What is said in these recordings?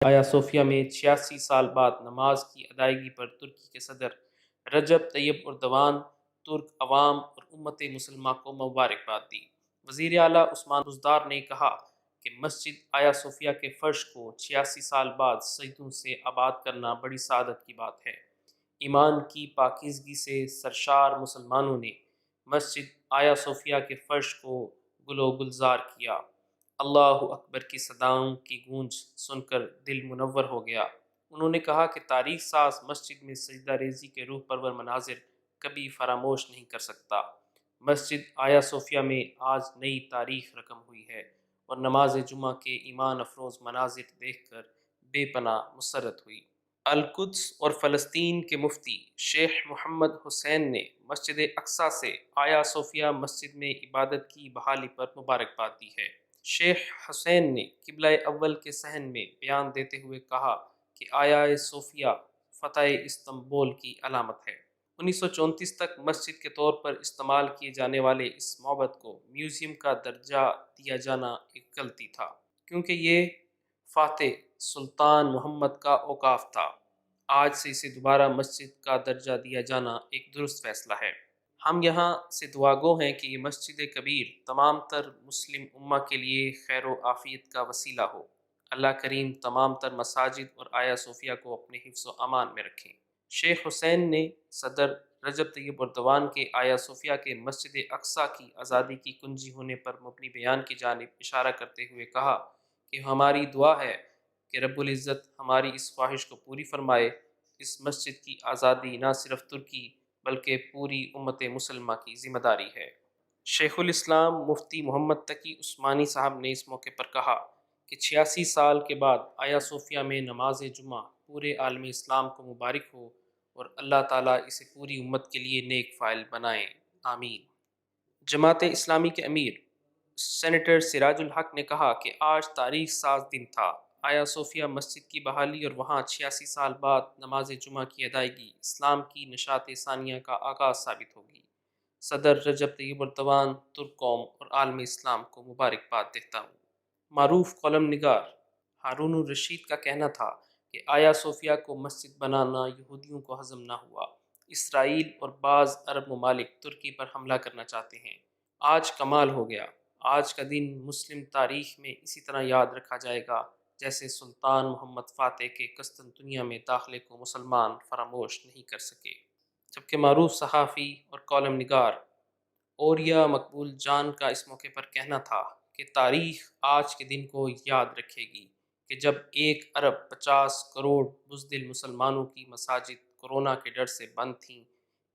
آیا صوفیہ میں 86 سال بعد نماز کی ادائیگی پر ترکی کے صدر رجب طیب اردوان ترک عوام اور امت مسلمہ کو مبارکباد دی۔ وزیر اعلیٰ عثمان بزدار نے کہا کہ مسجد آیا صوفیہ کے فرش کو 86 سال بعد سجدوں سے آباد کرنا بڑی سعادت کی بات ہے۔ ایمان کی پاکیزگی سے سرشار مسلمانوں نے مسجد آیا صوفیہ کے فرش کو گل و گلزار کیا۔ اللہ اکبر کی صداؤں کی گونج سن کر دل منور ہو گیا۔ انہوں نے کہا کہ تاریخ ساز مسجد میں سجدہ ریزی کے روح پرور مناظر کبھی فراموش نہیں کر سکتا۔ مسجد آیا صوفیہ میں آج نئی تاریخ رقم ہوئی ہے اور نماز جمعہ کے ایمان افروز مناظر دیکھ کر بے پناہ مسرت ہوئی۔ القدس اور فلسطین کے مفتی شیخ محمد حسین نے مسجد اقصیٰ سے آیا صوفیہ مسجد میں عبادت کی بحالی پر مبارکباد دی ہے۔ شیخ حسین نے قبلہ اول کے صحن میں بیان دیتے ہوئے کہا کہ آیا صوفیہ فتح استنبول کی علامت ہے۔ 1934 تک مسجد کے طور پر استعمال کیے جانے والے اس معبد کو میوزیم کا درجہ دیا جانا ایک غلطی تھا، کیونکہ یہ فاتح سلطان محمد کا اوقاف تھا۔ آج سے اسے دوبارہ مسجد کا درجہ دیا جانا ایک درست فیصلہ ہے۔ ہم یہاں سے دعا گو ہیں کہ یہ مسجد کبیر تمام تر مسلم امہ کے لیے خیر و عافیت کا وسیلہ ہو۔ اللہ کریم تمام تر مساجد اور آیا صوفیہ کو اپنے حفظ و امان میں رکھیں۔ شیخ حسین نے صدر رجب طیب اردوان کے آیا صوفیہ کے مسجد اقصیٰ کی آزادی کی کنجی ہونے پر مبنی بیان کی جانب اشارہ کرتے ہوئے کہا کہ ہماری دعا ہے کہ رب العزت ہماری اس خواہش کو پوری فرمائے۔ اس مسجد کی آزادی نہ صرف ترکی بلکہ پوری امت مسلمہ کی ذمہ داری ہے۔ شیخ الاسلام مفتی محمد تقی عثمانی صاحب نے اس موقع پر کہا کہ 86 سال کے بعد آیا صوفیہ میں نماز جمعہ پورے عالم اسلام کو مبارک ہو اور اللہ تعالیٰ اسے پوری امت کے لیے نیک فاعل بنائیں، آمین۔ جماعت اسلامی کے امیر سینیٹر سراج الحق نے کہا کہ آج تاریخ ساز دن تھا۔ آیا صوفیہ مسجد کی بحالی اور وہاں 86 سال بعد نماز جمعہ کی ادائیگی اسلام کی نشاط ثانیہ کا آغاز ثابت ہوگی۔ صدر رجب طیب اردوان ترک قوم اور عالم اسلام کو مبارکباد دیتا ہوں۔ معروف کالم نگار ہارون الرشید کا کہنا تھا کہ آیا صوفیہ کو مسجد بنانا یہودیوں کو ہضم نہ ہوا۔ اسرائیل اور بعض عرب ممالک ترکی پر حملہ کرنا چاہتے ہیں۔ آج کمال ہو گیا۔ آج کا دن مسلم تاریخ میں اسی طرح یاد رکھا جائے گا جیسے سلطان محمد فاتح کے قسطنطنیہ میں داخلے کو مسلمان فراموش نہیں کر سکے۔ جبکہ معروف صحافی اور کالم نگار اوریا مقبول جان کا اس موقع پر کہنا تھا کہ تاریخ آج کے دن کو یاد رکھے گی کہ جب 1 ارب 50 کروڑ بزدل مسلمانوں کی مساجد کورونا کے ڈر سے بند تھیں۔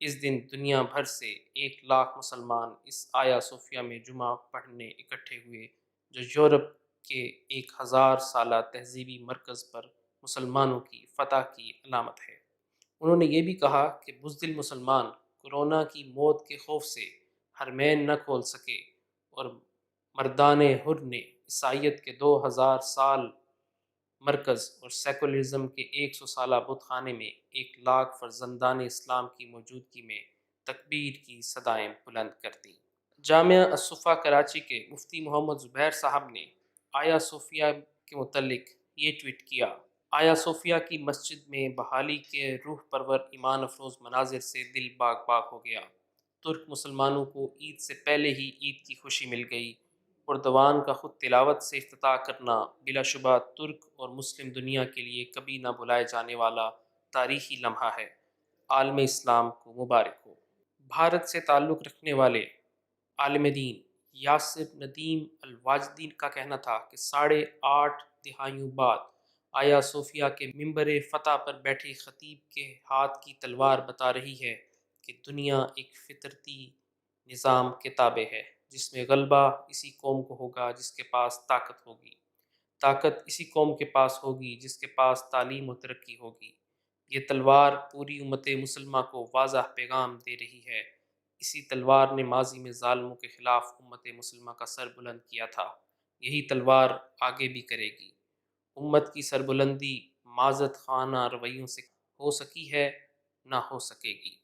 اس دن دنیا بھر سے 1 لاکھ مسلمان اس آیا صوفیہ میں جمعہ پڑھنے اکٹھے ہوئے، جو یورپ کے 1000 سالہ تہذیبی مرکز پر مسلمانوں کی فتح کی علامت ہے۔ انہوں نے یہ بھی کہا کہ بزدل مسلمان کورونا کی موت کے خوف سے حرمین نہ کھول سکے اور مردان حر نے عیسائیت کے 2000 سال مرکز اور سیکولرزم کے 100 سالہ بت خانے میں 1 لاکھ فرزندان اسلام کی موجودگی میں تکبیر کی صدائیں بلند کر دیں۔ جامعہ الصفا کراچی کے مفتی محمد زبیر صاحب نے آیا صوفیہ کے متعلق یہ ٹویٹ کیا: آیا صوفیہ کی مسجد میں بحالی کے روح پرور ایمان افروز مناظر سے دل باغ باغ ہو گیا۔ ترک مسلمانوں کو عید سے پہلے ہی عید کی خوشی مل گئی۔ اردوان کا خود تلاوت سے افتتاح کرنا بلا شبہ ترک اور مسلم دنیا کے لیے کبھی نہ بھلائے جانے والا تاریخی لمحہ ہے۔ عالم اسلام کو مبارک ہو۔ بھارت سے تعلق رکھنے والے عالم دین یاسر ندیم الواجدی کا کہنا تھا کہ 8.5 دہائیوں بعد آیا صوفیہ کے ممبر فتح پر بیٹھے خطیب کے ہاتھ کی تلوار بتا رہی ہے کہ دنیا ایک فطرتی نظام کے تابع ہے، جس میں غلبہ اسی قوم کو ہوگا جس کے پاس طاقت ہوگی، طاقت اسی قوم کے پاس ہوگی جس کے پاس تعلیم و ترقی ہوگی۔ یہ تلوار پوری امت مسلمہ کو واضح پیغام دے رہی ہے۔ اسی تلوار نے ماضی میں ظالموں کے خلاف امت مسلمہ کا سر بلند کیا تھا، یہی تلوار آگے بھی کرے گی۔ امت کی سربلندی معزت خانہ رویوں سے ہو سکی ہے، نہ ہو سکے گی۔